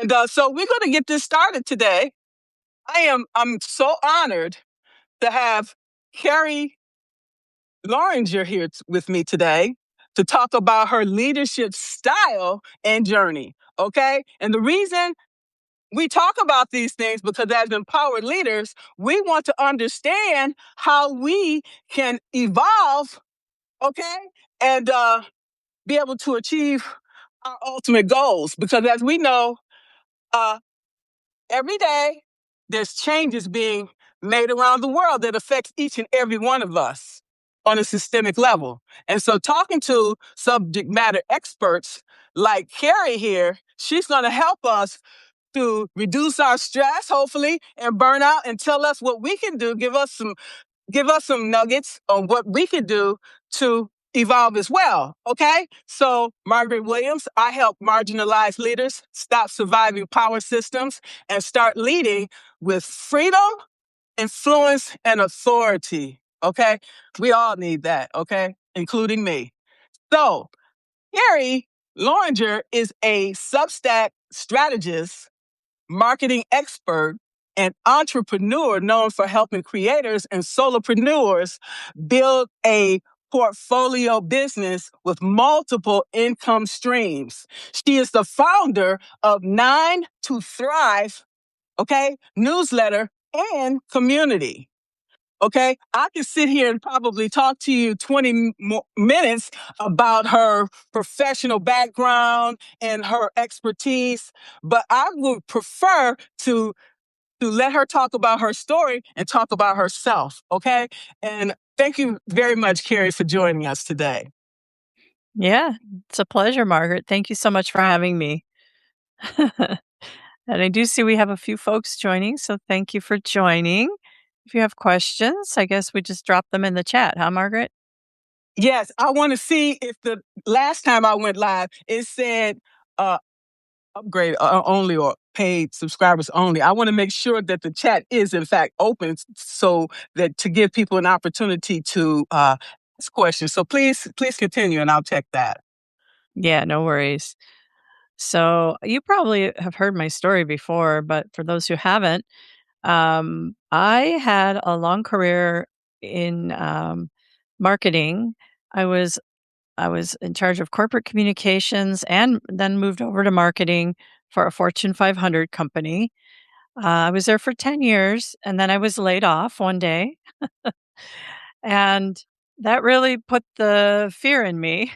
And so we're going to get this started today. I'm so honored to have Carrie Loranger here with me today to talk about her leadership style and journey. Okay. And the reason we talk about these things because as empowered leaders, we want to understand how we can evolve, okay, and be able to achieve our ultimate goals. Because as we know, uh, every day there's changes being made around the world that affects each and every one of us on a systemic level. And so talking to subject matter experts like Carrie here, she's going to help us to reduce our stress, hopefully, and burnout, and tell us what we can do, give us some nuggets on what we can do to evolve as well. Okay. So Margaret Williams, I help marginalized leaders stop surviving power systems and start leading with freedom, influence, and authority. Okay. We all need that. Okay. Including me. So Carrie Loranger is a Substack strategist, marketing expert, and entrepreneur known for helping creators and solopreneurs build a portfolio business with multiple income streams. She is the founder of Nine to Thrive, okay, newsletter and community. Okay, I could sit here and probably talk to you 20 minutes about her professional background and her expertise, but I would prefer to let her talk about her story and talk about herself. Okay, and thank you very much, Carrie, for joining us today. Yeah, it's a pleasure, Margaret. Thank you so much for having me. And I do see we have a few folks joining, so thank you for joining. If you have questions, I guess we just drop them in the chat, huh, Margaret? Yes, I want to see if the last time I went live, it said upgrade only or paid subscribers only. I want to make sure that the chat is in fact open so that to give people an opportunity to ask questions. So please continue and I'll check that. Yeah, no worries. So you probably have heard my story before, but for those who haven't, I had a long career in marketing. I was I was in charge of corporate communications and then moved over to marketing for a Fortune 500 company. I was there for 10 years and then I was laid off one day. And that really put the fear in me.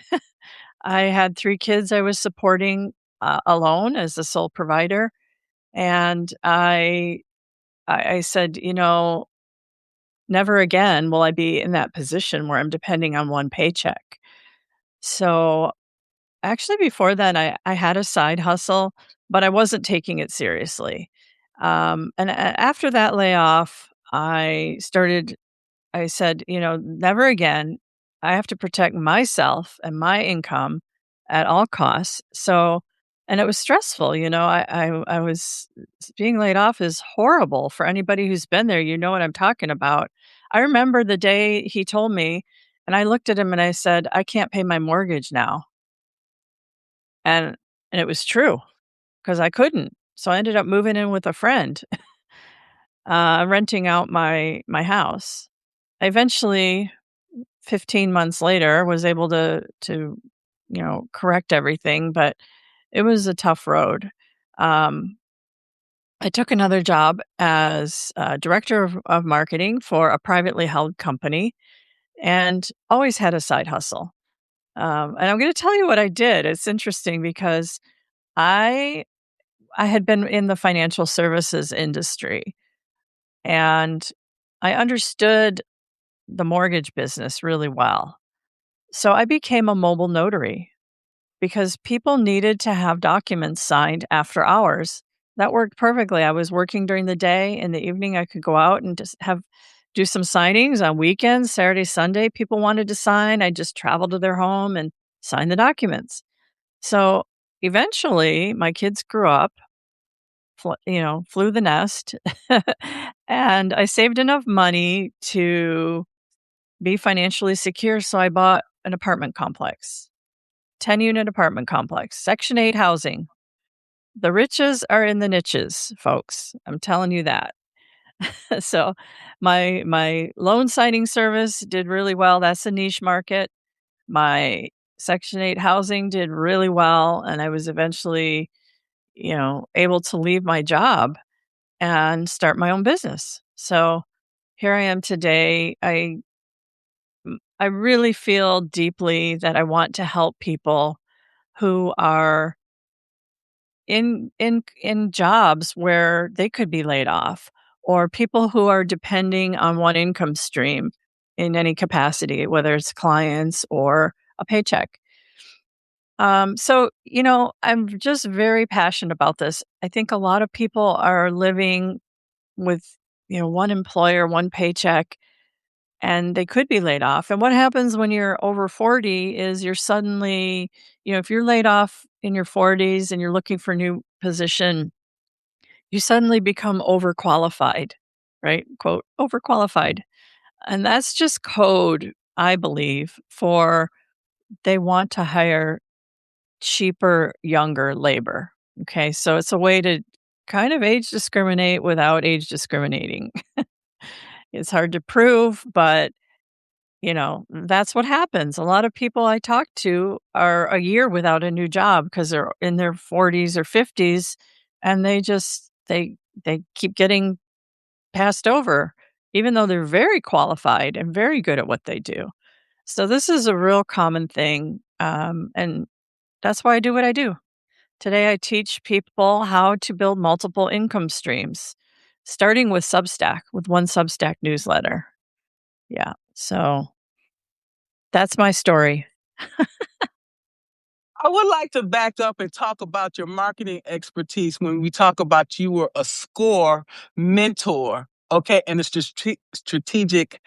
I had 3 kids I was supporting alone as the sole provider. And I said, never again will I be in that position where I'm depending on one paycheck. So actually, before then, I had a side hustle, but I wasn't taking it seriously. After that layoff, I said, never again. I have to protect myself and my income at all costs. So, and it was stressful. I was being laid off is horrible for anybody who's been there. You know what I'm talking about. I remember the day he told me, and I looked at him and I said, I can't pay my mortgage now. And it was true because I couldn't. So I ended up moving in with a friend, renting out my house. I eventually, 15 months later, was able to correct everything, but it was a tough road. I took another job as director of marketing for a privately held company and always had a side hustle. And I'm going to tell you what I did. It's interesting because I had been in the financial services industry and I understood the mortgage business really well. So I became a mobile notary because people needed to have documents signed after hours. That worked perfectly. I was working during the day. In the evening, I could go out and just do some signings on weekends, Saturday, Sunday. People wanted to sign. I just traveled to their home and signed the documents. So eventually, my kids grew up, flew the nest, and I saved enough money to be financially secure. So I bought an apartment complex, 10-unit apartment complex, Section 8 housing. The riches are in the niches, folks. I'm telling you that. So, my loan signing service did really well. That's a niche market. My Section 8 housing did really well, and I was eventually, able to leave my job and start my own business. So, here I am today. I really feel deeply that I want to help people who are in jobs where they could be laid off, or people who are depending on one income stream in any capacity, whether it's clients or a paycheck. I'm just very passionate about this. I think a lot of people are living with, one employer, one paycheck, and they could be laid off. And what happens when you're over 40 is you're suddenly, if you're laid off in your 40s and you're looking for a new position, you suddenly become overqualified, right? Quote, overqualified. And that's just code, I believe, for they want to hire cheaper, younger labor. Okay. So it's a way to kind of age discriminate without age discriminating. It's hard to prove, but that's what happens. A lot of people I talk to are a year without a new job because they're in their 40s or 50s, and they keep getting passed over even though they're very qualified and very good at what they do. So this is a real common thing, and that's why I do what I do. Today I teach people how to build multiple income streams, starting with Substack, with one Substack newsletter. Yeah. So that's my story. I would like to back up and talk about your marketing expertise when we talk about you were a SCORE mentor, okay, and a strategic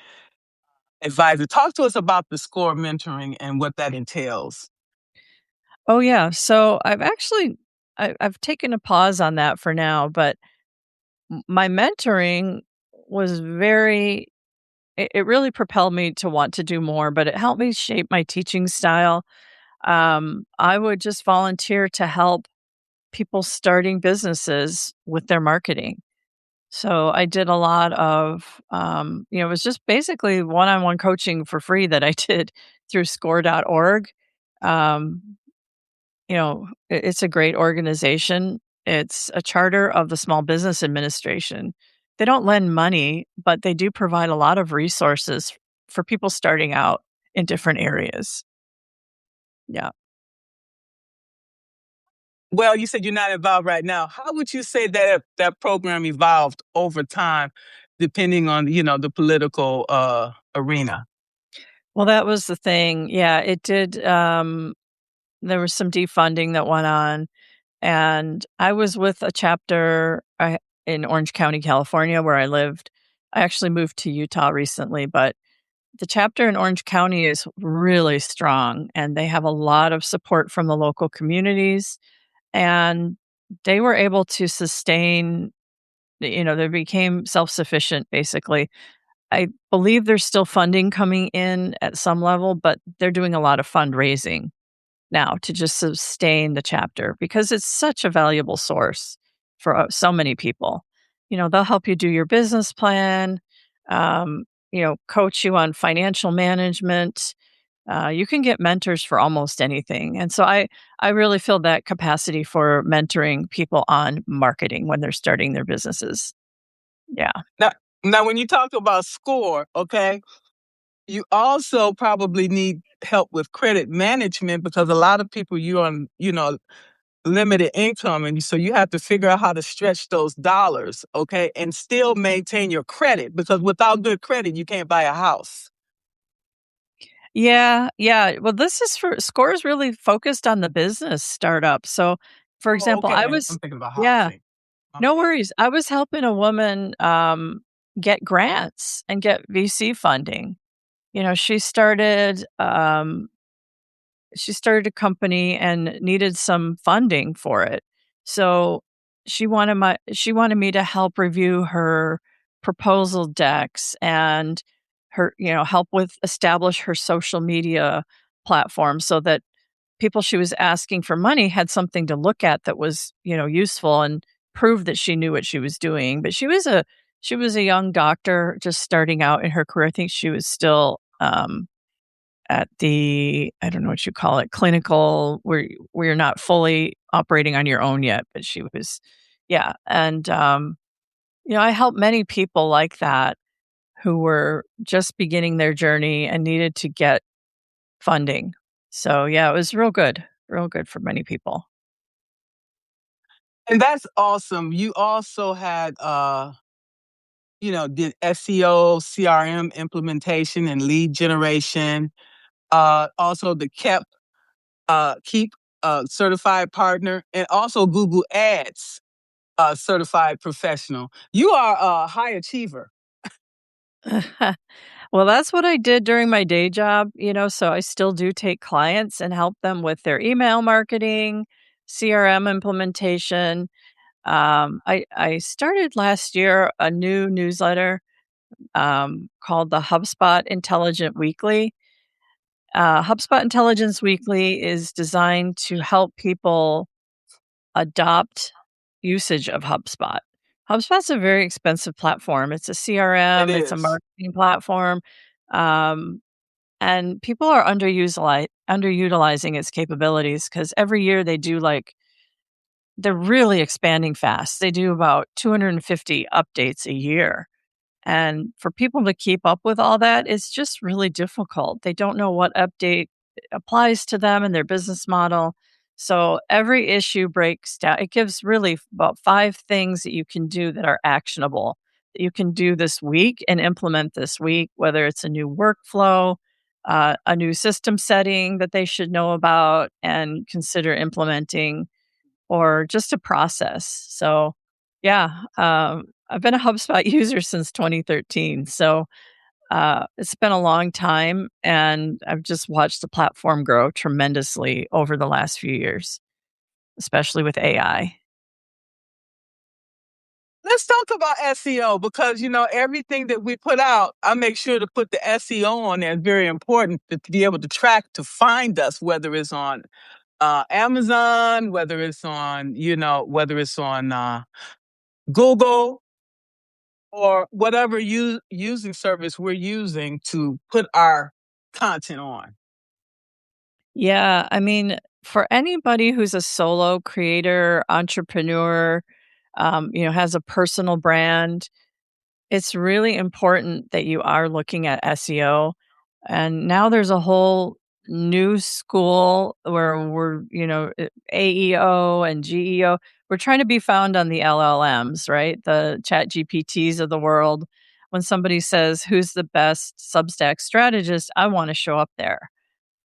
advisor. Talk to us about the SCORE mentoring and what that entails. Oh, yeah. So I've taken a pause on that for now, but my mentoring was it really propelled me to want to do more, but it helped me shape my teaching style. I would just volunteer to help people starting businesses with their marketing. So I did a lot of, it was just basically one-on-one coaching for free that I did through score.org. Um, it's a great organization. It's a charter of the Small Business Administration. They don't lend money, but they do provide a lot of resources for people starting out in different areas. Yeah. Well, you said you're not involved right now. How would you say that program evolved over time, depending on the political arena? Well, that was the thing. Yeah, it did. There was some defunding that went on, and I was with a chapter in Orange County, California, where I lived. I actually moved to Utah recently, but the chapter in Orange County is really strong, and they have a lot of support from the local communities, and they were able to sustain, they became self-sufficient basically. I believe there's still funding coming in at some level, but they're doing a lot of fundraising now to just sustain the chapter because it's such a valuable source for so many people. They'll help you do your business plan, coach you on financial management. You can get mentors for almost anything. And so I really feel that capacity for mentoring people on marketing when they're starting their businesses. Yeah. Now, now, when you talk about SCORE, okay, you also probably need help with credit management because a lot of people you're on, limited income, and so you have to figure out how to stretch those dollars, okay, and still maintain your credit because without good credit, you can't buy a house. Yeah, yeah. Well, this is for SCORE is really focused on the business startup. So, for Oh, example, okay. I'm thinking about yeah, housing. no Okay. worries. I was helping a woman get grants and get VC funding. You know, she started a company and needed some funding for it. So she wanted me to help review her proposal decks and help with establish her social media platform so that people she was asking for money had something to look at that was, useful and proved that she knew what she was doing. But she was a young doctor just starting out in her career. I think she was still at the, I don't know what you call it, clinical, where you're not fully operating on your own yet, but she was, yeah. And I helped many people like that who were just beginning their journey and needed to get funding. So, yeah, it was real good for many people. And that's awesome. You also had, did SEO, CRM implementation and lead generation. Also the Keep certified partner, and also Google Ads certified professional. You are a high achiever. Well, that's what I did during my day job, so I still do take clients and help them with their email marketing, CRM implementation. I started last year a new newsletter called the HubSpot Intelligent Weekly. HubSpot Intelligence Weekly is designed to help people adopt usage of HubSpot. HubSpot's a very expensive platform. It's a It CRM, it's a is. marketing platform, um, and people are underutilizing its capabilities because every year they're really expanding fast. They do about 250 updates a year. And for people to keep up with all that, it's just really difficult. They don't know what update applies to them and their business model. So every issue breaks down. It gives really about 5 things that you can do that are actionable that you can do this week and implement this week, whether it's a new workflow, a new system setting that they should know about and consider implementing, or just a process. So, yeah, I've been a HubSpot user since 2013. So it's been a long time, and I've just watched the platform grow tremendously over the last few years, especially with AI. Let's talk about SEO because everything that we put out, I make sure to put the SEO on there. It's very important to be able to track to find us, whether it's on Amazon, whether it's on Google or whatever using service we're using to put our content on. Yeah, I mean, for anybody who's a solo creator, entrepreneur, has a personal brand, it's really important that you are looking at SEO. And now there's a whole new school where AEO and GEO. We're trying to be found on the LLMs, right? The chat GPTs of the world. When somebody says, who's the best Substack strategist, I want to show up there.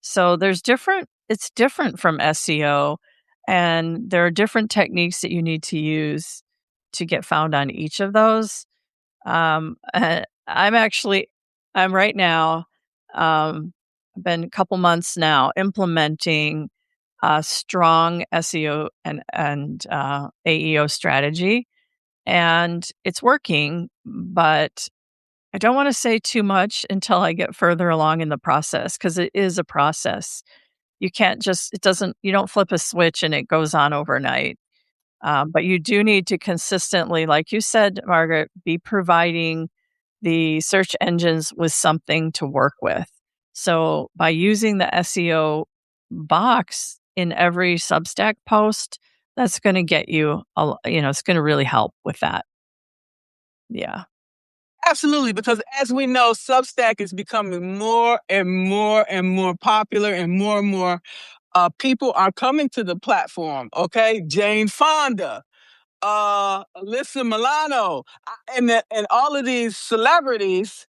So it's different from SEO, and there are different techniques that you need to use to get found on each of those. I'm right now, I've been a couple months now implementing a strong SEO and AEO strategy, and it's working, but I don't want to say too much until I get further along in the process because it is a process. You can't just, it doesn't, you don't flip a switch and it goes on overnight. But you do need to consistently, like you said, Margaret, be providing the search engines with something to work with. So by using the SEO box in every Substack post, that's going to get you, it's going to really help with that. Yeah. Absolutely, because as we know, Substack is becoming more and more and more popular, and more people are coming to the platform. Okay, Jane Fonda, Alyssa Milano, and all of these celebrities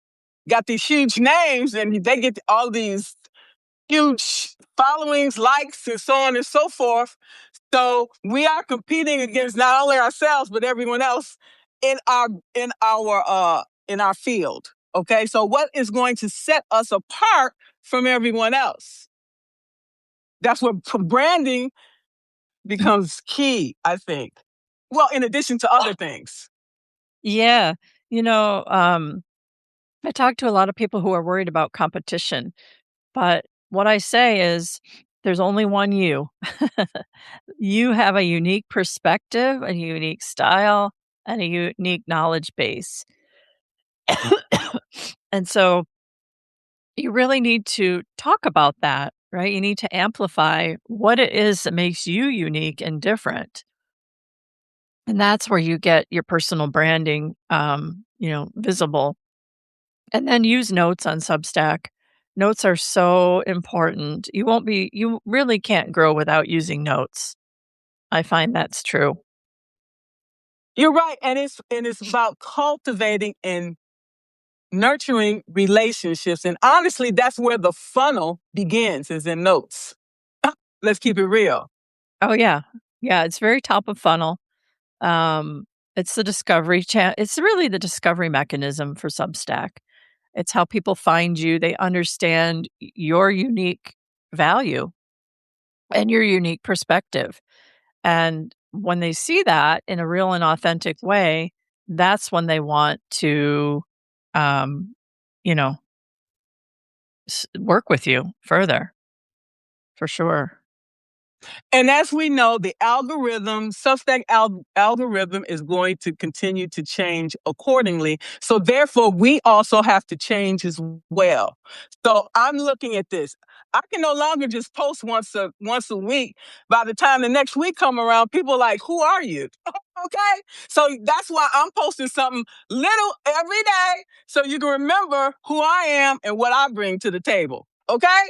got these huge names, and they get all these huge followings, likes, and so on and so forth. So we are competing against not only ourselves but everyone else in our in our in our field. Okay, so what is going to set us apart from everyone else? That's where branding becomes key, I think. Well, in addition to other things. Yeah. You know, um, I talk to a lot of people who are worried about competition, but what I say is there's only one you. You have a unique perspective, a unique style, and a unique knowledge base. And so you really need to talk about that, right? You need to amplify what it is that makes you unique and different. And that's where you get your personal branding, visible. And then use notes on Substack. Notes are so important. You really can't grow without using notes. I find that's true. You're right. And it's about cultivating and nurturing relationships. And honestly, that's where the funnel begins, is in notes. Let's keep it real. Oh, yeah. Yeah, it's very top of funnel. Um, it's the discovery it's really the discovery mechanism for Substack. It's how people find you. They understand your unique value and your unique perspective. And when they see that in a real and authentic way, that's when they want to, um, you know, work with you further, for sure. And as we know, the algorithm, Substack algorithm is going to continue to change accordingly. So therefore, we also have to change as well. So I'm looking at this. I can no longer just post once a week. By the time the next week come around, people are like, who are you? Okay. So that's why I'm posting something little every day so you can remember who I am and what I bring to the table. Okay.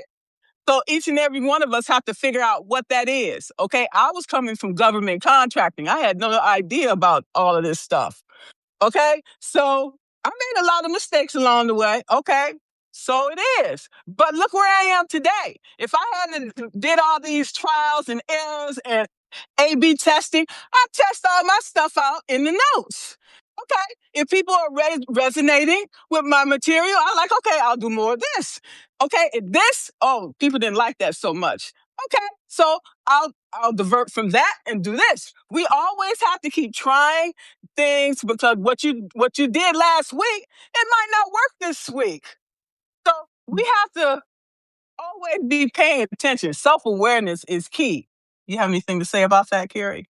So each and every one of us have to figure out what that is. Okay. I was coming from government contracting. I had no idea about all of this stuff. Okay. So I made a lot of mistakes along the way. Okay. So it is. But look where I am today. If I hadn't did all these trials and errors and A/B testing, I test all my stuff out in the notes. Okay. If people are resonating with my material, I'm like, okay, I'll do more of this. Okay. And this, oh, people didn't like that so much. Okay. So I'll divert from that and do this. We always have to keep trying things, because what you did last week, it might not work this week. So we have to always be paying attention. Self-awareness is key. You have anything to say about that, Carrie?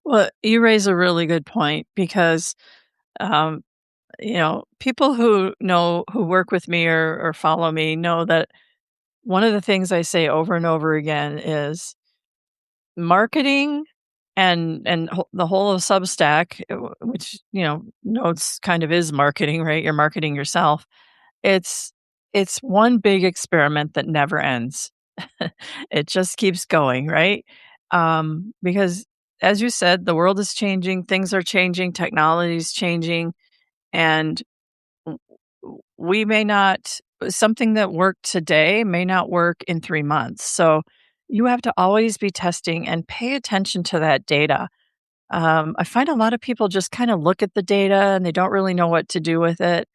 Well, you raise a really good point because, um, people who work with me or follow me know that one of the things I say over and over again is marketing and the whole of Substack, which, notes kind of is marketing, right? You're marketing yourself. It's it's one big experiment that never ends. It just keeps going, right? Because as you said, the world is changing, things are changing, technology is changing, and w- we may not something that worked today may not work in 3 months. So you have to always be testing and pay attention to that data. I find a lot of people just kind of look at the data and they don't really know what to do with it.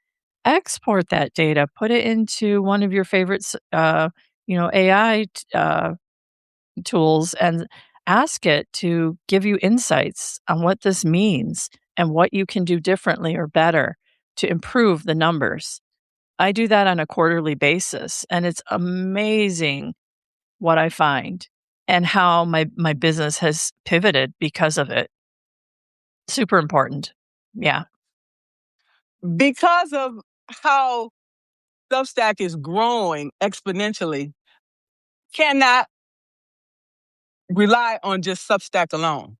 Export that data, put it into one of your favorites, AI tools, and ask it to give you insights on what this means and what you can do differently or better to improve the numbers. I do that on a quarterly basis, and it's amazing what I find and how my business has pivoted because of it. Super important. Yeah. Because of how Substack is growing exponentially, cannot rely on just Substack alone.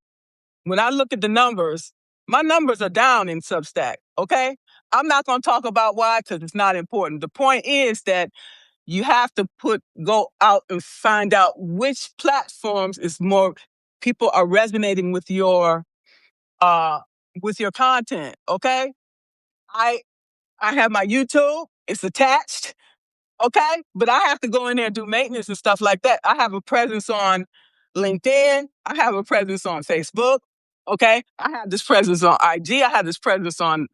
When I look at the numbers, my numbers are down in Substack. Okay. I'm not going to talk about why, because it's not important. The point is that you have to go out and find out which platforms is more people are resonating uh with your content. Okay. I I have my YouTube, it's attached. Okay. But I have to go in there and do maintenance and stuff like that. I have a presence on LinkedIn. I have a presence on Facebook. Okay. I have this presence on IG. I have this presence on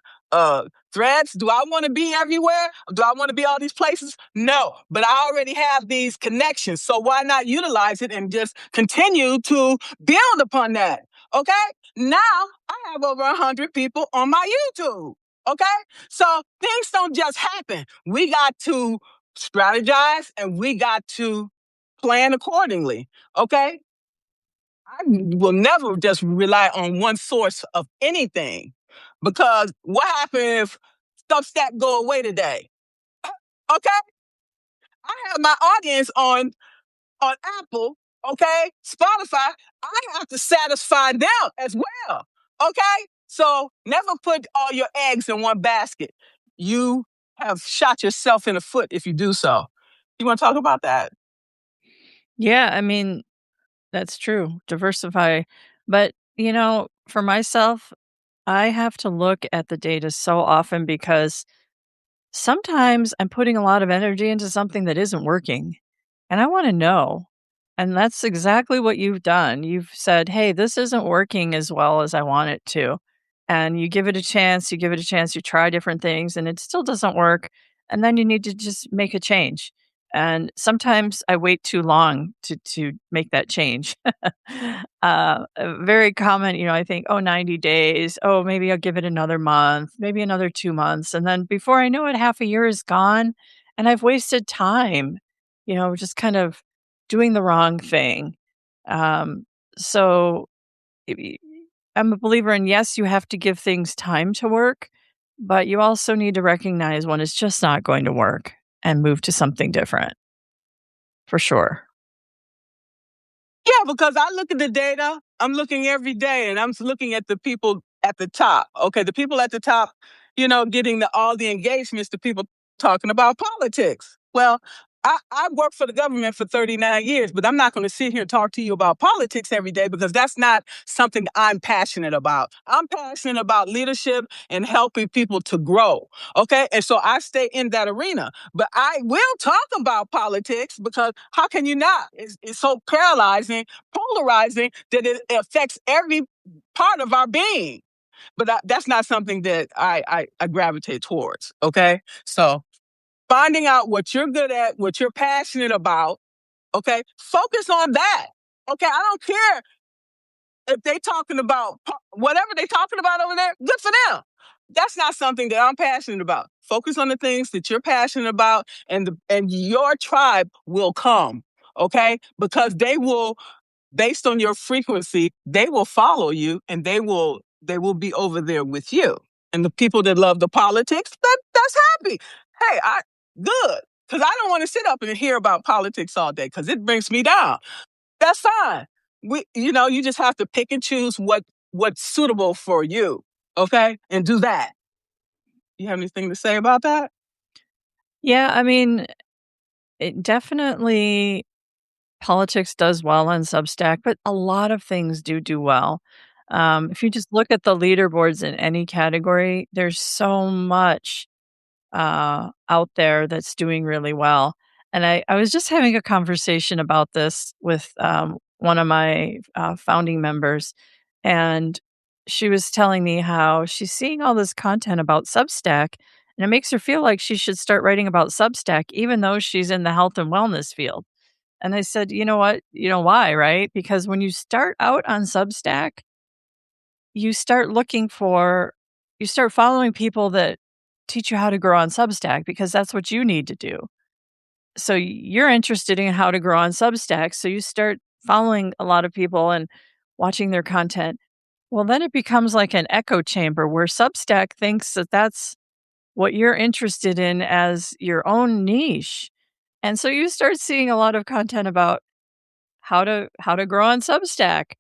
Threads. Do I want to be everywhere? Do I want to be all these places? No. But I already have these connections. So why not utilize it and just continue to build upon that? Okay. Now I have over 100 people on my YouTube. Okay. So things don't just happen. We got to strategize and we got to plan accordingly. Okay. I will never just rely on one source of anything, because what happens if Substack go away today? Okay. I have my audience on Apple, okay, Spotify. I have to satisfy them as well. Okay. So never put all your eggs in one basket. You have shot yourself in the foot if you do so. You want to talk about that? Yeah, I mean, that's true. Diversify. But, for myself, I have to look at the data so often because sometimes I'm putting a lot of energy into something that isn't working, and I wanna know. And that's exactly what you've done. You've said, "Hey, this isn't working as well as I want it to." And you give it a chance, you give it a chance, you try different things, and it still doesn't work, and then you need to just make a change. And sometimes I wait too long to make that change. Very common, I think, "Oh, 90 days. Oh, maybe I'll give it another month, maybe another 2 months." And then before I know it, half a year is gone, and I've wasted time, just kind of doing the wrong thing. Um, so i- i- I'm a believer in, yes, you have to give things time to work, but you also need to recognize when it's just not going to work and move to something different for sure. Yeah, because I look at the data. I'm looking every day, and I'm looking at the people at the top. Okay, the people at the top, getting all the engagements, the people talking about politics. Well, I worked for the government for 39 years, but I'm not going to sit here and talk to you about politics every day, because that's not something I'm passionate about. I'm passionate about leadership and helping people to grow. Okay, and so I stay in that arena. But I will talk about politics, because how can you not? It's so paralyzing, polarizing, that it affects every part of our being. But that's not something that I gravitate towards. Okay. So finding out what you're good at, what you're passionate about. Okay. Focus on that. Okay. I don't care if they talking about whatever they talking about over there. Good for them. That's not something that I'm passionate about. Focus on the things that you're passionate about, and your tribe will come. Okay, because they will, based on your frequency, they will follow you, and they will be over there with you. And the people that love the politics, that's happy. Hey, I good, because I don't want to sit up and hear about politics all day, because it brings me down. That's fine. You just have to pick and choose what's suitable for you. Okay, and do that. You have anything to say about that? Yeah, I mean, it definitely politics does well on Substack, but a lot of things do well. If you just look at the leaderboards in any category, there's so much out there that's doing really well. And I was just having a conversation about this with one of my founding members, and she was telling me how she's seeing all this content about Substack, and it makes her feel like she should start writing about Substack, even though she's in the health and wellness field. And I said, you know what? You know why, right? Because when you start out on Substack, you start looking for you start following people that teach you how to grow on Substack, because that's what you need to do. So you're interested in how to grow on Substack, so you start following a lot of people and watching their content. Well, then it becomes like an echo chamber where Substack thinks that that's what you're interested in as your own niche. And so you start seeing a lot of content about how to grow on Substack.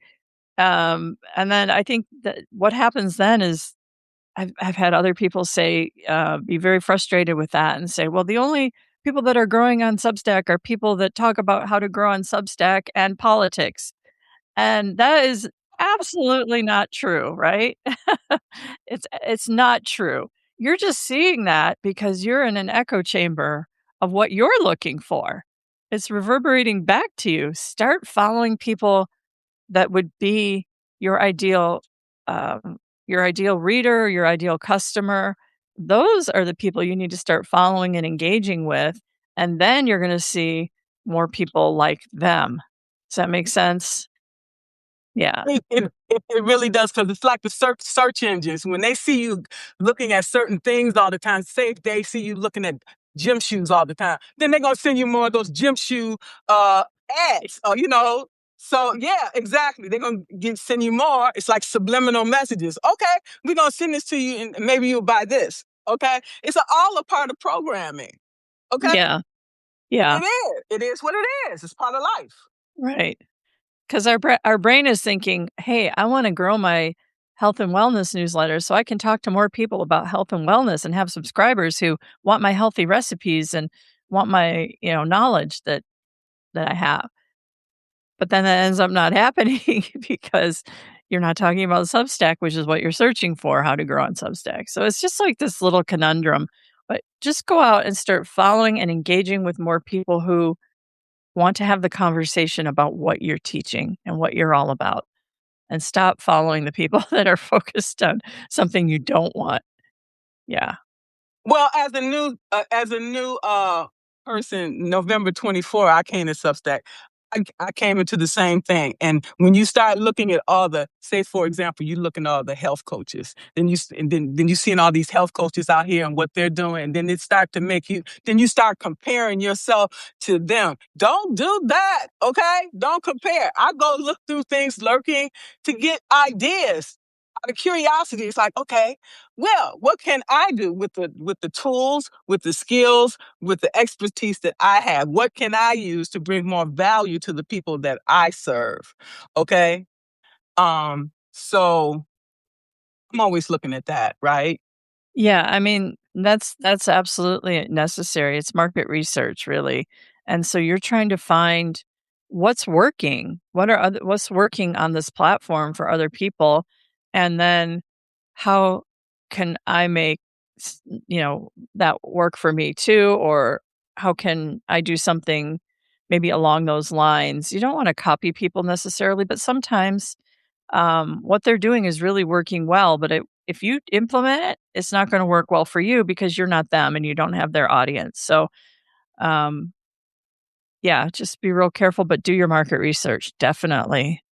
And then I think that what happens then is I've had other people say, be very frustrated with that and say, "Well, the only people that are growing on Substack are people that talk about how to grow on Substack and politics." And that is absolutely not true, right? It's not true. You're just seeing that because you're in an echo chamber of what you're looking for. It's reverberating back to you. Start following people that would be your ideal your ideal reader, your ideal customer. Those are the people you need to start following and engaging with, and then you're going to see more people like them. Does that make sense? Yeah. It really does, because it's like the search engines. When they see you looking at certain things all the time, say if they see you looking at gym shoes all the time, then they're gonna send you more of those gym shoe ads, or so yeah, exactly. They're gonna send you more. It's like subliminal messages. Okay, we're gonna send this to you, and maybe you'll buy this. Okay, it's all a part of programming. Okay, Yeah. Yeah. it is. It is what it is. It's part of life. Right. 'Cause our brain is thinking, "Hey, I wanna grow my health and wellness newsletter so I can talk to more people about health and wellness and have subscribers who want my healthy recipes and want my, knowledge that I have." But then that ends up not happening because you're not talking about Substack, which is what you're searching for, how to grow on Substack. So it's just like this little conundrum. But just go out and start following and engaging with more people who want to have the conversation about what you're teaching and what you're all about, and stop following the people that are focused on something you don't want. Yeah. Well, as a new person, November 24, I came to Substack. I came into the same thing. And when you start looking at all the, say, for example, you look at all the health coaches, then you seeing all these health coaches out here and what they're doing, and then it start to make you, then you start comparing yourself to them. Don't do that, okay? Don't compare. I go look through things lurking to get ideas. Out of curiosity, it's like, okay, well, what can I do with the tools, with the skills, with the expertise that I have? What can I use to bring more value to the people that I serve? Okay. So I'm always looking at that, right? Yeah, I mean, that's absolutely necessary. It's market research, really. And so you're trying to find what's working. What's working on this platform for other people, and then how can I make that work for me too, or how can I do something maybe along those lines? You don't want to copy people necessarily, but sometimes what they're doing is really working well, but if you implement it, it's not going to work well for you because you're not them and you don't have their audience. So, um, yeah, just be real careful, but do your market research. Definitely.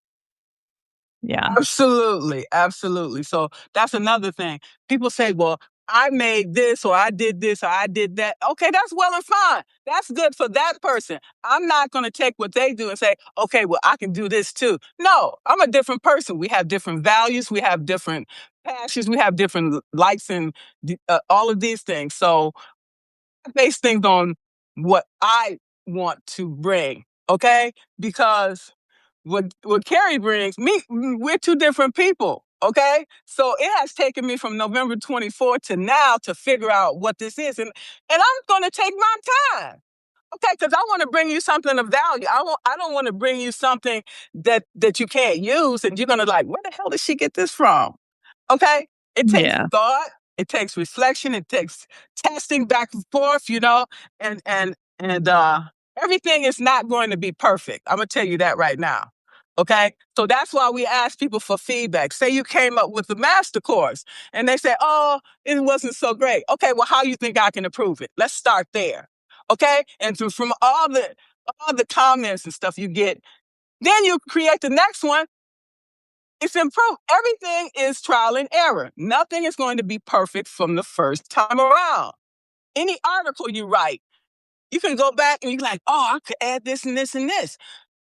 Yeah. Absolutely, absolutely. So that's another thing. People say, well, I made this or I did this or I did that. Okay, that's well and fine. That's good for that person. I'm not going to take what they do and say, okay, well, I can do this too. No, I'm a different person. We have different values. We have different passions. We have different likes and all of these things. So I base things on what I want to bring. Okay, because what Carrie brings me, we're two different people. Okay, so it has taken me from November 24th to now to figure out what this is, and I'm going to take my time. Okay, because I want to bring you something of value. I don't want to bring you something that you can't use, and you're going to like, where the hell did she get this from? Okay, it takes Yeah. thought, it takes reflection, it takes testing back and forth, and everything is not going to be perfect. I'm gonna tell you that right now. Okay, so that's why we ask people for feedback. Say you came up with the master course, and they say, "Oh, it wasn't so great." Okay, well, how you think I can improve it? Let's start there. Okay, and from all the comments and stuff you get, then you create the next one. It's improved. Everything is trial and error. Nothing is going to be perfect from the first time around. Any article you write, you can go back and you're like, oh, I could add this and this and this.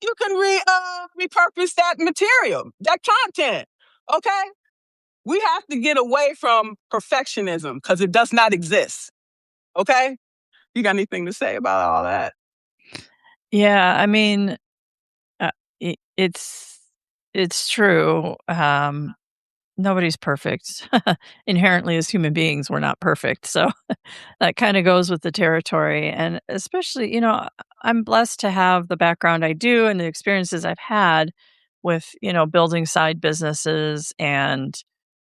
You can repurpose that material, that content. Okay? We have to get away from perfectionism because it does not exist. Okay? You got anything to say about all that? Yeah. I mean, uh, it's true. Nobody's perfect. Inherently, as human beings, we're not perfect. So that kind of goes with the territory. And especially, I'm blessed to have the background I do and the experiences I've had with, building side businesses and,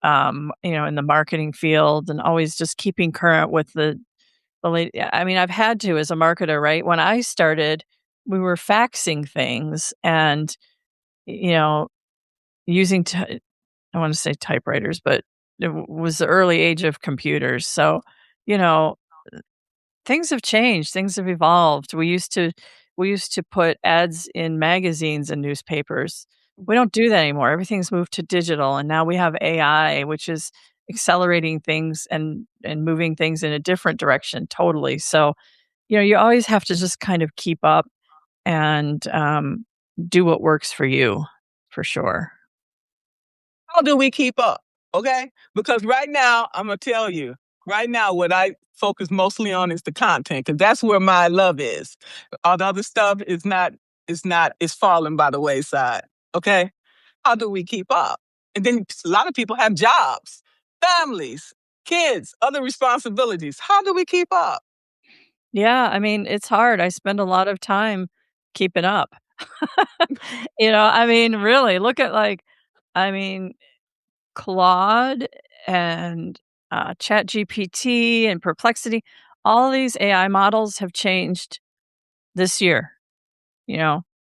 in the marketing field, and always just keeping current with the late. I mean, I've had to as a marketer, right? When I started, we were faxing things and, you know, using I wanna say typewriters, but it was the early age of computers, so, you know, things have changed, things have evolved. We used to put ads in magazines and newspapers. We don't do that anymore, everything's moved to digital, and now we have AI, which is accelerating things and moving things in a different direction totally, so, you always have to just kind of keep up and do what works for you, for sure. How do we keep up? Okay? Because right now, I'm going to tell you, right now, what I focus mostly on is the content, because that's where my love is. All the other stuff is falling by the wayside. Okay? How do we keep up? And then a lot of people have jobs, families, kids, other responsibilities. How do we keep up? Yeah, I mean, it's hard. I spend a lot of time keeping up. I mean, really, look at I mean, Claude and ChatGPT and Perplexity, all these AI models have changed this year,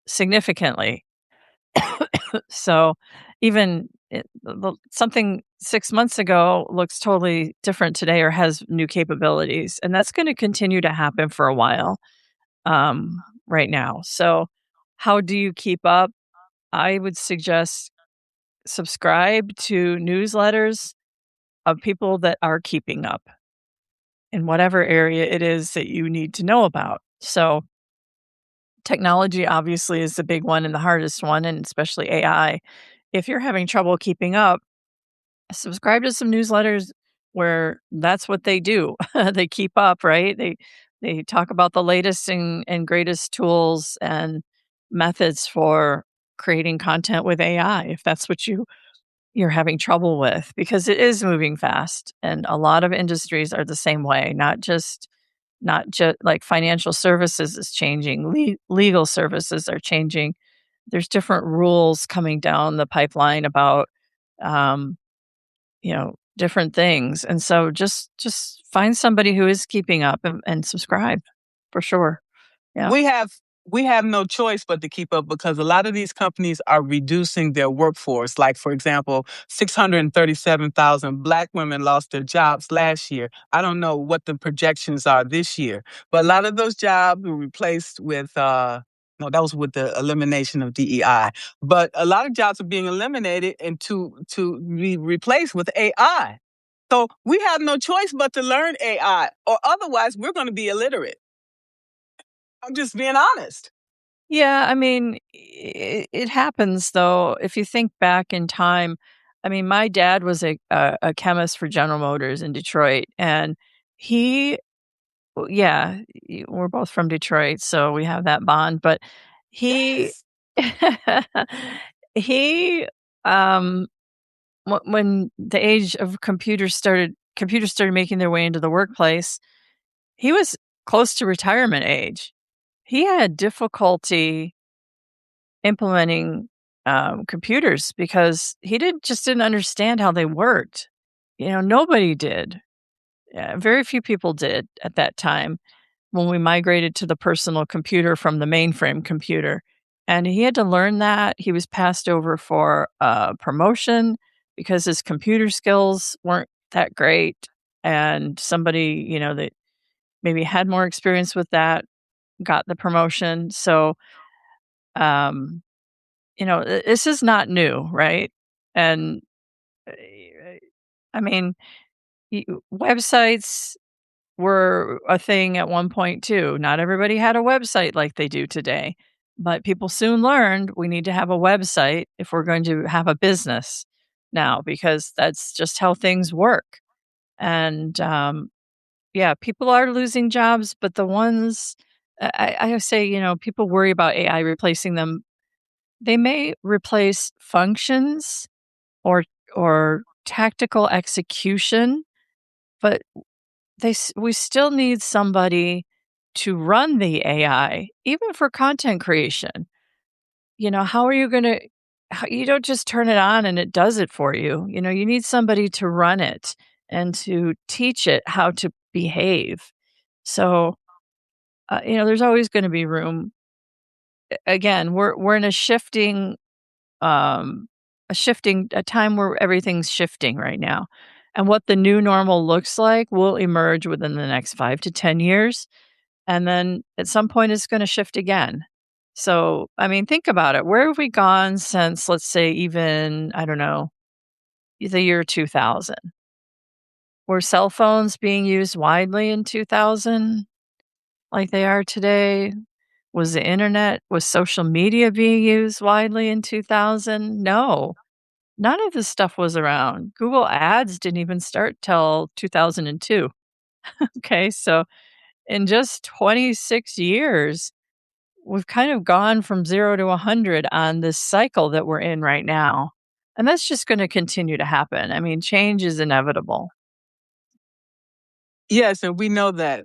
significantly. So even something 6 months ago looks totally different today or has new capabilities. And that's going to continue to happen for a while right now. So, how do you keep up? I would suggest subscribe to newsletters of people that are keeping up in whatever area it is that you need to know about. So, technology obviously is the big one and the hardest one, and especially AI. If you're having trouble keeping up, subscribe to some newsletters where that's what they do. They keep up, right? They talk about the latest and greatest tools and methods for creating content with AI, if that's what you're having trouble with, because it is moving fast and a lot of industries are the same way, not just like financial services is changing, legal services are changing. There's different rules coming down the pipeline about um, different things. And so just find somebody who is keeping up and subscribe for sure. Yeah. We have no choice but to keep up because a lot of these companies are reducing their workforce. Like, for example, 637,000 Black women lost their jobs last year. I don't know what the projections are this year, but a lot of those jobs were replaced with, no, that was with the elimination of DEI. But a lot of jobs are being eliminated and to be replaced with AI. So we have no choice but to learn AI, or otherwise we're going to be illiterate. I'm just being honest. Yeah, I mean, it happens though. If you think back in time, I mean, my dad was a chemist for General Motors in Detroit, and he, yeah, we're both from Detroit, so we have that bond. But he, Yes. he, um, when the age of computers started making their way into the workplace, he was close to retirement age. He had difficulty implementing, computers because he didn't understand how they worked. Nobody did. Very few people did at that time when we migrated to the personal computer from the mainframe computer, and he had to learn that. He was passed over for a promotion because his computer skills weren't that great, and somebody, that maybe had more experience with that got the promotion. So, um this is not new, right? And, I mean, websites were a thing at one point too. Not everybody had a website like they do today, but people soon learned we need to have a website if we're going to have a business now, because that's just how things work. And, yeah, people are losing jobs, but the ones I say, people worry about AI replacing them. They may replace functions or tactical execution, but we still need somebody to run the AI, even for content creation. How are you gonna you don't just turn it on and it does it for you. You need somebody to run it and to teach it how to behave. So, there's always gonna be room. Again, we're in um, a time where everything's shifting right now. And what the new normal looks like will emerge within the next 5 to 10 years. And then at some point, it's going to shift again. So, I mean, think about it. Where have we gone since, let's say, even, I don't know, the year 2000? Were cell phones being used widely in 2000 like they are today? Was social media being used widely in 2000? No. None of this stuff was around. Google Ads didn't even start till 2002. Okay, so in just 26 years, we've kind of gone from 0 to 100 on this cycle that we're in right now, and that's just gonna continue to happen. I mean, change is inevitable. Yes, and we know that.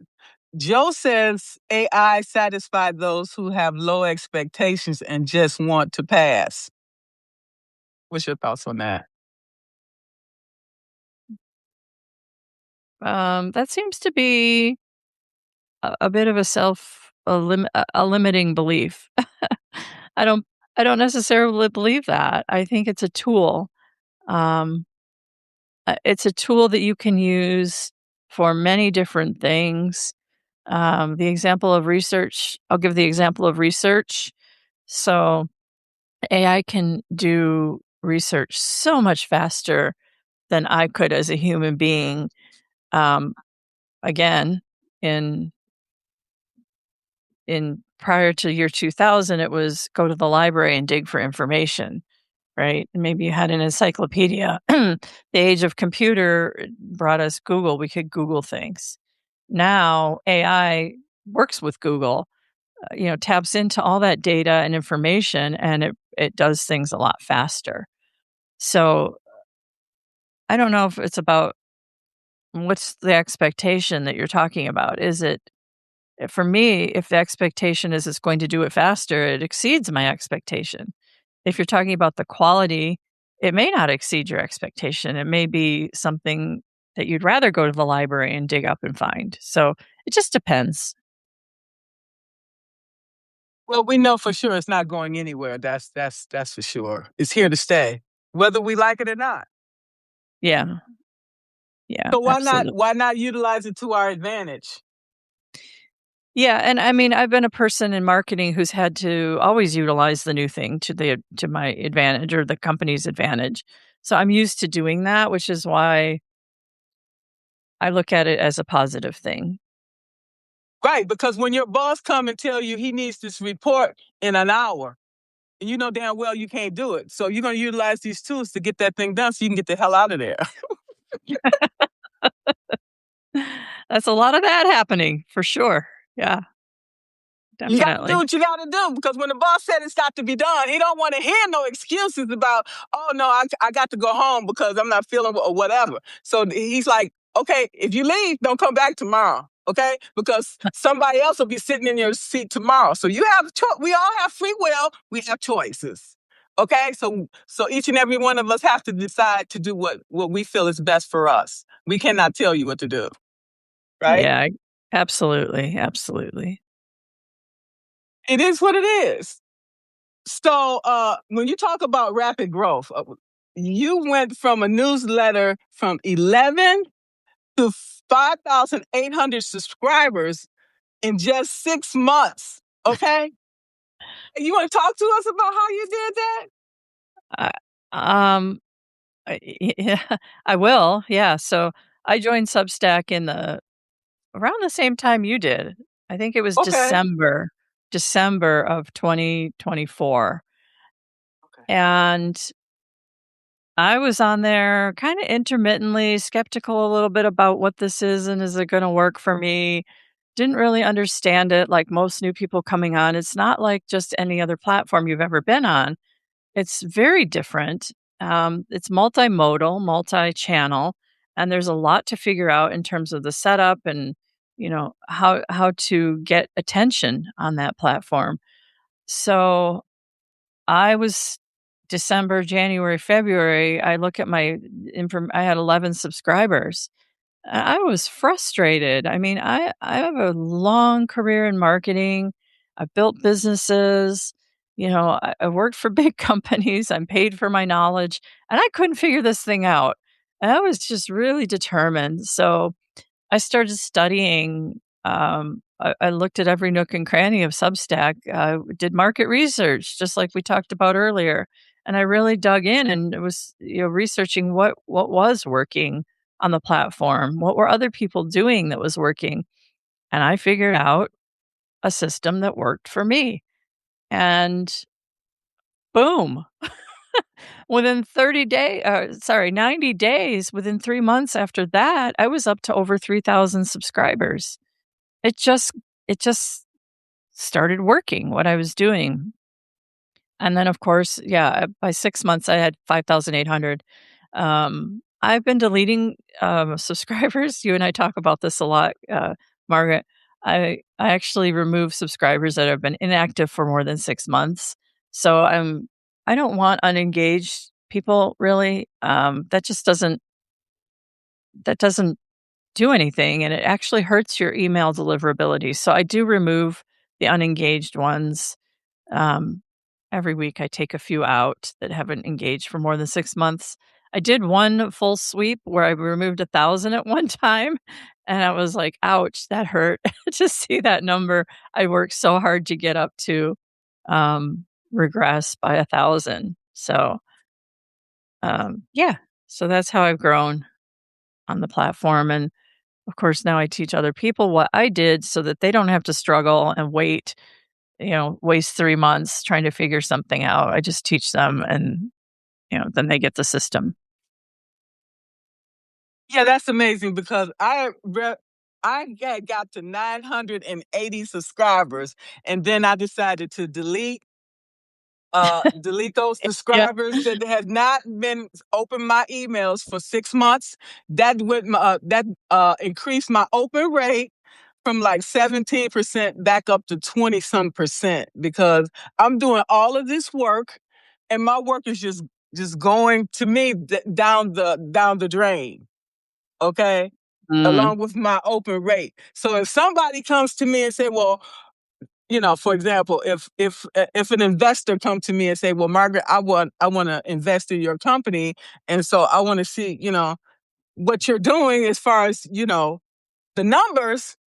Joe says AI satisfy those who have low expectations and just want to pass. What's your thoughts on that? That seems to be a bit of a a limiting belief. I don't I don't necessarily believe that. I think it's a tool. Um, it's a tool that you can use for many different things. The example of research, I'll give the example of research. So AI can do research so much faster than I could as a human being. Um, again, in in prior to year 2000, it was go to the library and dig for information, right? And maybe you had an encyclopedia. The age of computer brought us Google. We could Google things. Now AI works with Google, taps into all that data and information, and it does things a lot faster. So I don't know if it's about what's the expectation that you're talking about. Is it for me, if the expectation is it's going to do it faster, it exceeds my expectation. If you're talking about the quality, it may not exceed your expectation. It may be something that you'd rather go to the library and dig up and find. So it just depends. Well, we know for sure it's not going anywhere. That's for sure. It's here to stay, whether we like it or not. Yeah. Yeah, So absolutely. why not utilize it to our advantage? Yeah, and I mean, I've been a person in marketing who's had to always utilize the new thing to my advantage or the company's advantage. So I'm used to doing that, which is why I look at it as a positive thing. Right, because when your boss come and tell you he needs this report in an hour, and you know damn well you can't do it. So you're going to utilize these tools to get that thing done so you can get the hell out of there. That's a lot of that happening for sure. Yeah, You got to do definitely. what you got to do because when the boss said it's got to be done, he don't want to hear no excuses about, oh no, I got to go home because I'm not feeling or whatever. So he's like, okay, if you leave, don't come back tomorrow. Okay, because somebody else will be sitting in your seat tomorrow. So you have we all have free will. We have choices. Okay, so each and every one of us have to decide to do what we feel is best for us. We cannot tell you what to do, right? Yeah, absolutely, absolutely. It is what it is. So, when you talk about rapid growth, you went from a newsletter from 11 to 5,800 subscribers in just 6 months. Okay. You want to talk to us about how you did that? I um, yeah, I will. Yeah, so I joined Substack in the around the same time you did. I think it was Okay. December of 2024, Okay. and I was on there kinda intermittently, skeptical a little bit about what this is and is it gonna work for me. Didn't really understand it like most new people coming on. It's not like just any other platform you've ever been on. It's very different. It's multimodal, multi-channel, and there's a lot to figure out in terms of the setup and, how to get attention on that platform. So I was December, January, February, I look at my I had 11 subscribers. I was frustrated. I mean, I have a long career in marketing. I've built businesses. I worked for big companies. I'm paid for my knowledge, and I couldn't figure this thing out. And I was just really determined. So I started studying. I looked at every nook and cranny of Substack, did market research, just like we talked about earlier. And I really dug in and it was, researching what was working on the platform. What were other people doing that was working? And I figured out a system that worked for me. And boom, within 90 days, within 3 months after that, I was up to over 3,000 subscribers. It just it just started working what I was doing. And then, of course, yeah, by 6 months, I had 5,800. I've been deleting, subscribers. You and I talk about this a lot, Margaret. I actually remove subscribers that have been inactive for more than 6 months. So, I don't want unengaged people really. That doesn't do anything, and it actually hurts your email deliverability. So, I do remove the unengaged ones. Um, every week I take a few out that haven't engaged for more than 6 months. I did one full sweep where I removed 1,000 at one time, and I was like, "Ouch, that hurt." To see that number I worked so hard to get up to, regress by 1,000. So, yeah. So that's how I've grown on the platform, and, of course, now I teach other people what I did so that they don't have to struggle and waste 3 months trying to figure something out. I just teach them and, then they get the system. Yeah, that's amazing because I got to 980 subscribers, and then I decided to delete those Yeah. subscribers that had not been open my emails for 6 months. That increased my open rate from like 17% back up to 20 some percent because I'm doing all of this work and my work is just going to me down the drain. Okay. Mm. Along with my open rate. So if somebody comes to me and say, well, for example, if an investor come to me and say, "Well, Margaret, I want to invest in your company, and so I want to see, what you're doing as far as the numbers,"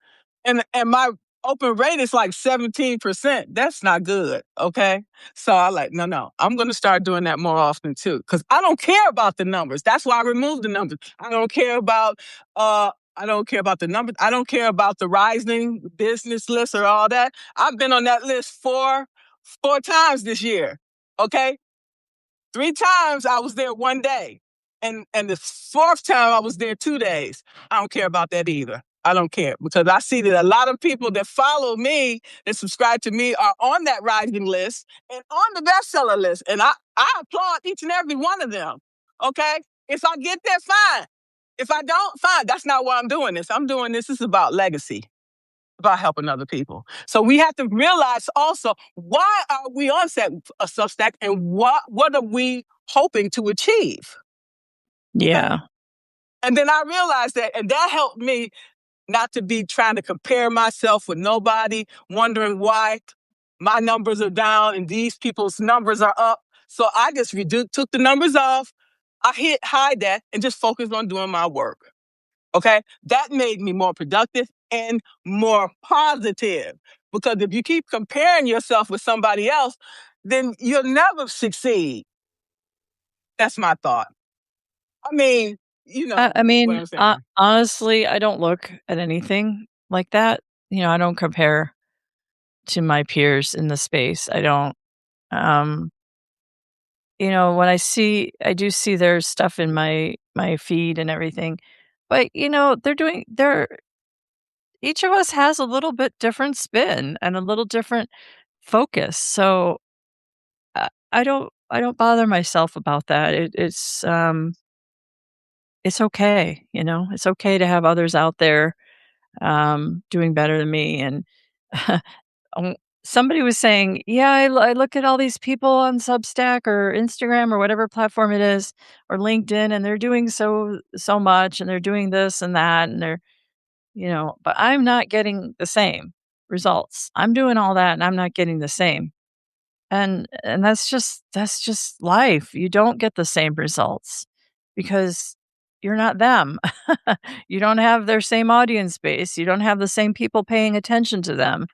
and my open rate is like 17%. That's not good. Okay. So I like, no, I'm gonna start doing that more often too. Cause I don't care about the numbers. That's why I removed the numbers. I don't care about the numbers. I don't care about the rising business list or all that. I've been on that list four times this year. Okay. 3 times I was there one day. And the fourth time I was there 2 days. I don't care about that either. I don't care because I see that a lot of people that follow me, that subscribe to me, are on that rising list and on the bestseller list. And I applaud each and every one of them. Okay? If I get there, fine. If I don't, fine. That's not why I'm doing this. I'm doing this. This is about legacy, about helping other people. So we have to realize also why are we on a Substack and what are we hoping to achieve? Okay. Yeah. And then I realized that, and that helped me not to be trying to compare myself with nobody, wondering why my numbers are down and these people's numbers are up. So I just took the numbers off. I hide that and just focused on doing my work. Okay. That made me more productive and more positive. Because if you keep comparing yourself with somebody else, then you'll never succeed. That's my thought. I mean, you I know I what mean, I'm saying. honestly, I don't look at anything like that. I don't compare to my peers in the space. I don't, um, when I do see their stuff in my feed and everything, but, they're each of us has a little bit different spin and a little different focus. So I don't bother myself about that. It's okay. It's okay to have others out there doing better than me. And um, somebody was saying, yeah, I look at all these people on Substack or Instagram or whatever platform it is, or LinkedIn, and they're doing so much, and they're doing this and that, and but I'm not getting the same results. I'm doing all that, and I'm not getting the same. And that's just life. You don't get the same results because you're not them. You don't have their same audience base. You don't have the same people paying attention to them,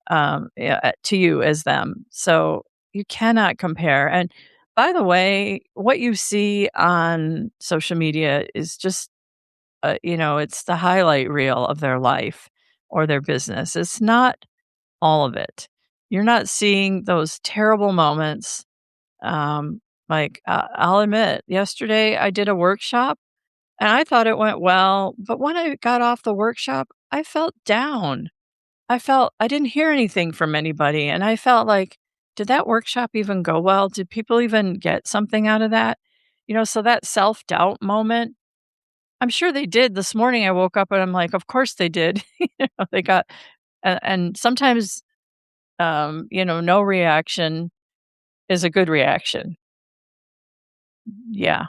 yeah, to you as them. So you cannot compare. And by the way, what you see on social media is just, it's the highlight reel of their life or their business. It's not. all of it. You're not seeing those terrible moments. I'll admit, yesterday I did a workshop and I thought it went well, but when I got off the workshop, I felt down. I didn't hear anything from anybody, and I felt like, "Did that workshop even go well? Did people even get something out of that?" So that self-doubt moment, I'm sure they did. This morning I woke up and I'm like, "Of course they did." They got and sometimes, no reaction is a good reaction. Yeah.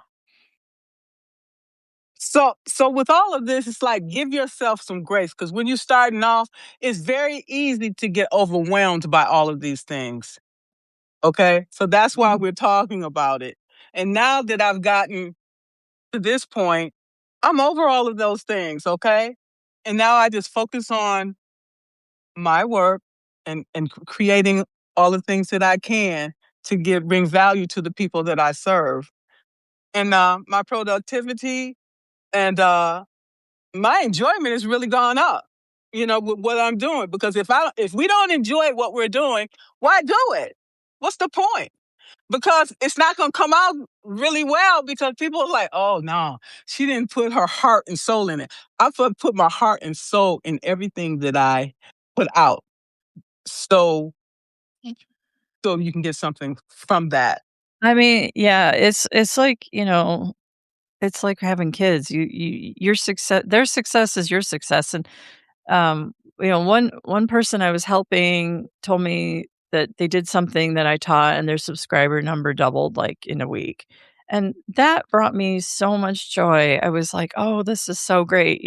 So with all of this, it's like give yourself some grace because when you're starting off, it's very easy to get overwhelmed by all of these things. Okay. So that's why Mhm. we're talking about it. And now that I've gotten to this point, I'm over all of those things. Okay. And now I just focus on my work and creating all the things that I can to bring value to the people that I serve. And my productivity and my enjoyment has really gone up, with what I'm doing. Because if we don't enjoy what we're doing, why do it? What's the point? Because it's not going to come out really well because people are like, oh no, she didn't put her heart and soul in it. I put my heart and soul in everything that I put out. So, so you can get something from that. I mean, yeah, it's like, it's like having kids. Your success their success is your success, and, one person I was helping told me that they did something that I taught, and their subscriber number doubled, like, in a week, and that brought me so much joy. I was like, "Oh, this is so great,"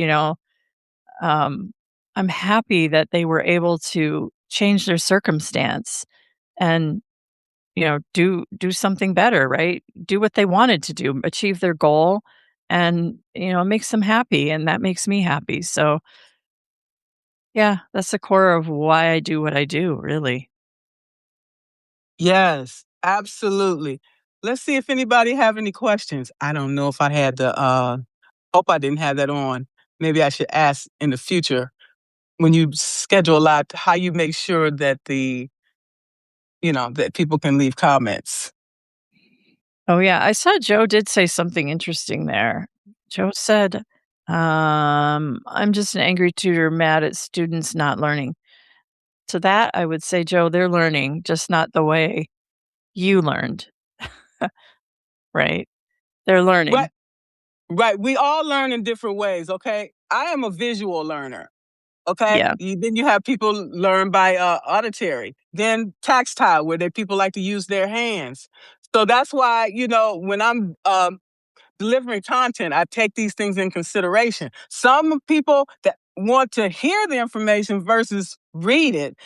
Um, I'm happy that they were able to change their circumstance and, do something better, right? Do what they wanted to do, achieve their goal, and, it makes them happy, and that makes me happy. So, yeah, that's the core of why I do what I do, really. Yes, absolutely. Let's see if anybody have any questions. I don't know if I had the hope I didn't have that on. Maybe I should ask in the future when you schedule a lot, how you make sure that that people can leave comments. Oh, yeah, I saw Joe did say something interesting there. Joe said, "I'm just an angry tutor mad at students not learning." To that, I would say, Joe, they're learning, just not the way you learned, right? They're Right, learning. right. We all learn in different ways, okay? I am a visual learner, okay? Yeah. Then you have people learn by auditory, then tactile, where people like to use their hands. So that's why, when I'm delivering content, I take these things in consideration. Some people that want to hear the information versus read it.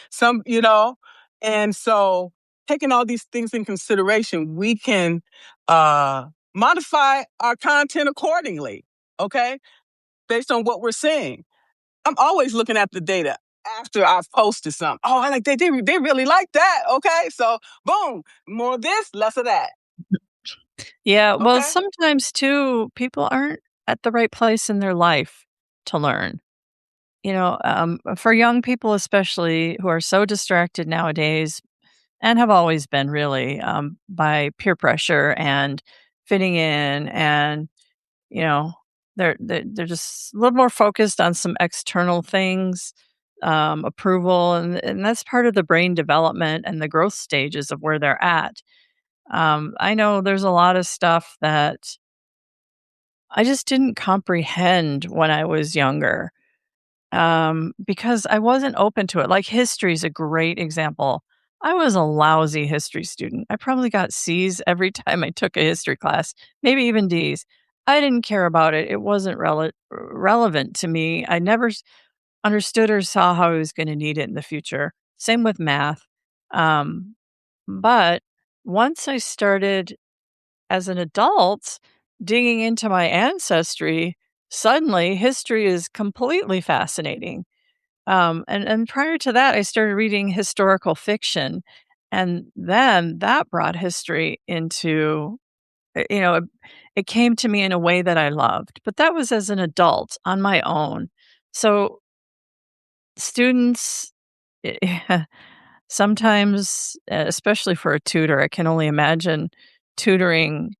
And so taking all these things in consideration, we can uh, modify our content accordingly. Okay, based on what we're seeing. I'm always looking at the data after I've posted something. Oh, I like they really like that. Okay, so boom, more of this, less of that. Yeah, well, Okay. sometimes too, people aren't at the right place in their life to learn. For young people especially who are so distracted nowadays and have always been really by peer pressure and fitting in, and you know they're just a little more focused on some external things, approval, and that's part of the brain development and the growth stages of where they're at. I know there's a lot of stuff that I just didn't comprehend when I was younger, because I wasn't open to it. Like history is a great example. I was a lousy history student. I probably got C's every time I took a history class, maybe even D's. I didn't care about it. It wasn't relevant to me. I never understood or saw how I was going to need it in the future. Same with math. Um, but once I started as an adult, digging into my ancestry, suddenly history is completely fascinating. And prior to that, I started reading historical fiction, and then that brought history into, it, it came to me in a way that I loved. But that was as an adult on my own. So students, sometimes, especially for a tutor, I can only imagine tutoring.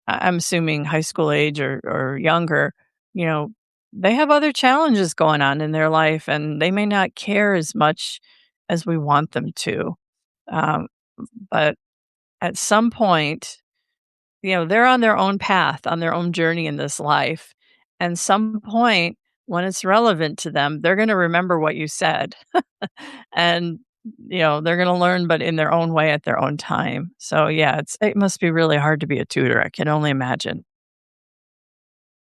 I'm assuming high school age or younger. You know, they have other challenges going on in their life, and they may not care as much as we want them to. Um, but at some point, they're on their own path, on their own journey in this life. And some point when it's relevant to them, they're going to remember what you said. And they're going to learn, but in their own way at their own time. So yeah, it must be really hard to be a tutor. I can only imagine.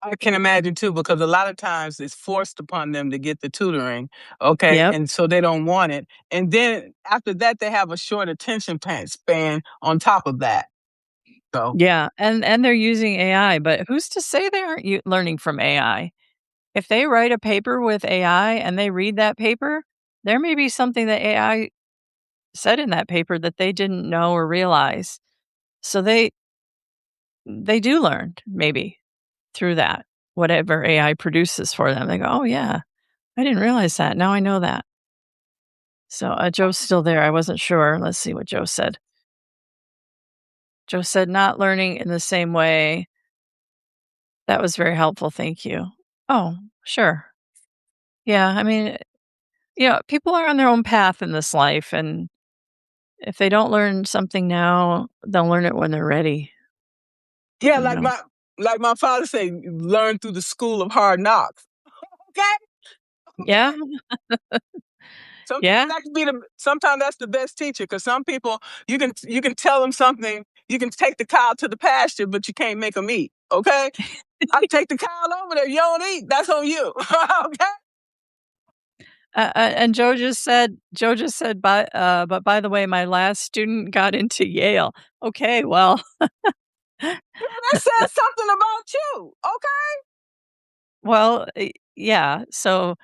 I can imagine too, because a lot of times it's forced upon them to get the tutoring, okay, Yep. and so they don't want it. And then after that, they have a short attention span on top of that. So Yeah, and they're using AI, but who's to say they aren't learning from AI? If they write a paper with AI and they read that paper, there may be something that AI said in that paper that they didn't know or realize. So they do learn maybe through that, whatever AI produces for them. They go, "Oh yeah, I didn't realize that. Now I know that." So Joe's still there. I wasn't sure. Let's see what Joe said. Joe said, "Not learning in the same way. That was very helpful. Thank you." Oh, sure. Yeah, I mean, people are on their own path in this life, and if they don't learn something now, they'll learn it when they're ready. yeah, You know. like my father say, learn through the school of hard knocks. Okay, Yeah, sometimes yeah. sometimes that's the best teacher, because some people you can tell them something, you can take the cow to the pasture, but you can't make them eat. Okay, I take the cow over there, you don't eat, that's on you. Okay. And Joe just said, but by the way, my last student got into Yale. Okay, well, That says something about you. Okay. well, yeah. So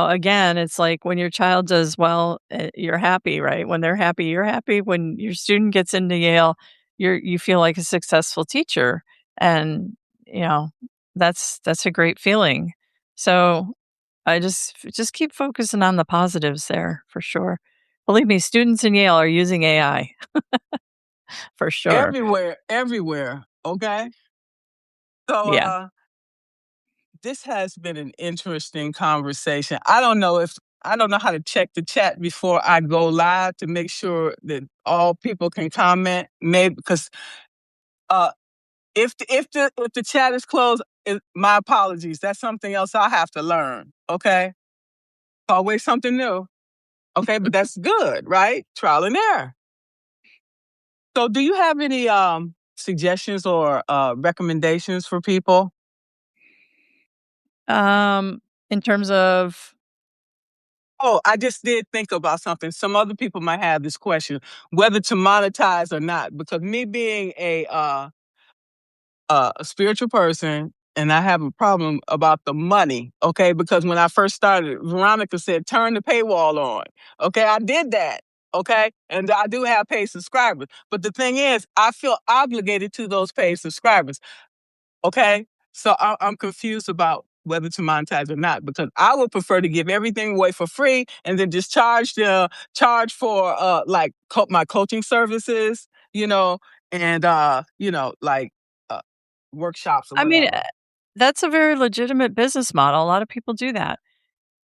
again, it's like when your child does well, you're happy, right? When they're happy, you're happy. When your student gets into Yale, you feel like a successful teacher, and you know that's a great feeling. So I just keep focusing on the positives there for sure. Believe me, students in Yale are using AI for sure. Everywhere, everywhere. Okay. So Yeah. this has been an interesting conversation. I don't know how to check the chat before I go live to make sure that all people can comment. Maybe because uh, if the chat is closed, my apologies. That's something else I have to learn. Okay, always something new. Okay, but that's good, right? Trial and error. So, do you have any suggestions or recommendations for people? Um, in terms of Oh, I just did think about something. Some other people might have this question, whether to monetize or not, because me being a spiritual person, and I have a problem about the money. Okay, because when I first started, Veronica said turn the paywall on. Okay, I did that. Okay, and I do have paid subscribers, but the thing is, I feel obligated to those paid subscribers. Okay. So I'm confused about whether to monetize or not, because I would prefer to give everything away for free and then just charge for my coaching services, and like uh, workshops or I mean, whatever. that's a very legitimate business model. A lot of people do that.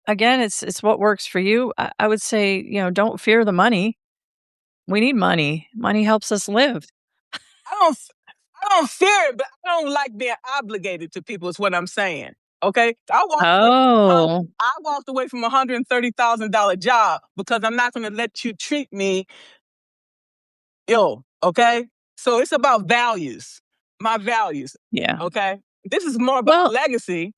Again, it's what works for you. I would say, don't fear the money. We need money. Money helps us live. I don't I don't fear it, but I don't like being obligated to people. Is what I'm saying. Okay, Oh, I walked away from $130,000 job because I'm not going to let you treat me ill. Okay, so it's about values, my values. yeah. Okay, this is more about Well, legacy.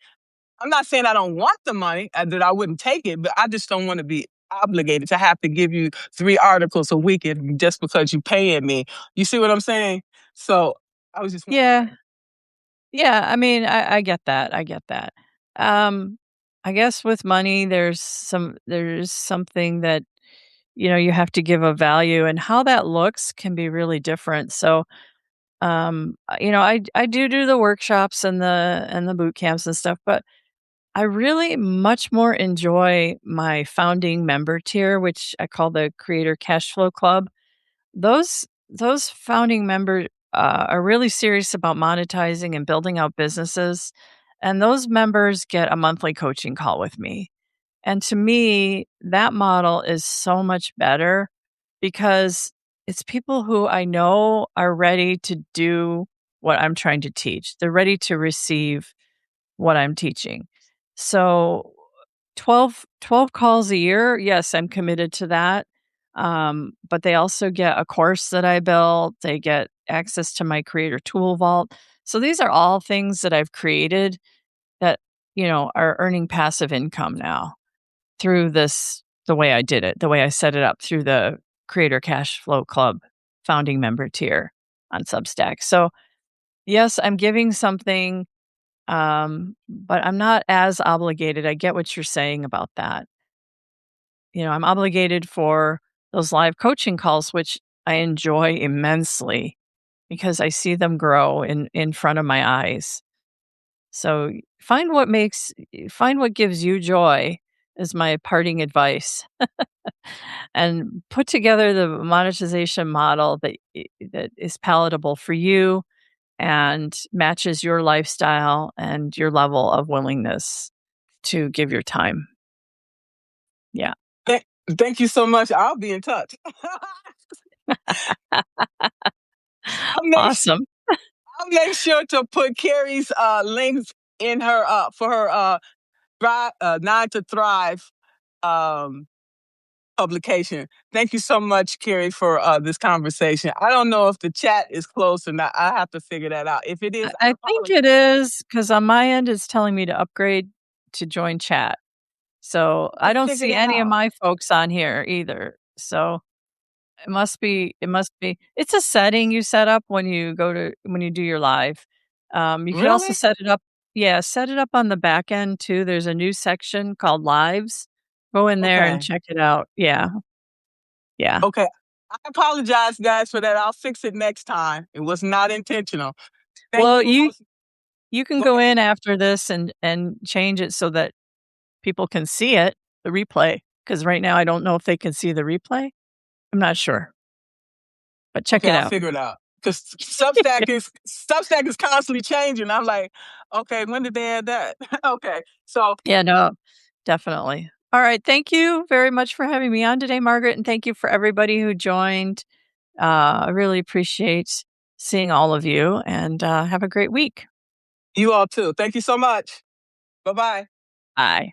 I'm not saying I don't want the money and that I wouldn't take it, but I just don't want to be obligated to have to give you 3 articles a week just because you paying me. You see what I'm saying? So I was just yeah. Yeah, I mean, I get that, I get that. Um, I guess with money, there's something that, you have to give a value, and how that looks can be really different. So, I do the workshops and the boot camps and stuff, but I really much more enjoy my founding member tier, which I call the Creator Cash Flow Club. Those founding members are really serious about monetizing and building out businesses, and those members get a monthly coaching call with me. And to me, that model is so much better because it's people who I know are ready to do what I'm trying to teach. They're ready to receive what I'm teaching. So 12 calls a year, yes, I'm committed to that. But they also get a course that I built. They get access to my creator tool vault. So these are all things that I've created that, are earning passive income now through the way I did it, the way I set it up through the Creator Cash Flow Club founding member tier on Substack. So yes, I'm giving something, but I'm not as obligated. I get what you're saying about that. I'm obligated for those live coaching calls, which I enjoy immensely because I see them grow in front of my eyes. So find what gives you joy is my parting advice, and put together the monetization model that is palatable for you and matches your lifestyle and your level of willingness to give your time. Yeah. Thank, thank you so much. I'll be in touch. I'll make Awesome. I'll make sure to put Carrie's links in her for her 9 to Thrive um, publication. Thank you so much, Carrie, for this conversation. I don't know if the chat is closed or not. I have to figure that out. If it is, I I think apologize. it is because on my end, it's telling me to upgrade to join chat. So I I'll don't figure see that any of out. my folks on here either. So it must be it's a setting you set up when you do your live. You could also Really? set it up on the back end too. There's a new section called lives. Go in there and Okay. check it out. Yeah. Yeah. Okay. I apologize, guys, for that. I'll fix it next time. It was not intentional. Thank Well, you all. you can Go go ahead. in after this and change it so that people can see it, the replay. Because right now I don't know if they can see the replay. I'm not sure, but check Okay, it I'll out. figure it out. Because Substack is constantly changing. I'm like, okay, when did they add that? Okay, so Yeah, no, definitely. All right. Thank you very much for having me on today, Margaret. And thank you for everybody who joined. I really appreciate seeing all of you and have a great week. you all too. Thank you so much. Bye bye. Bye.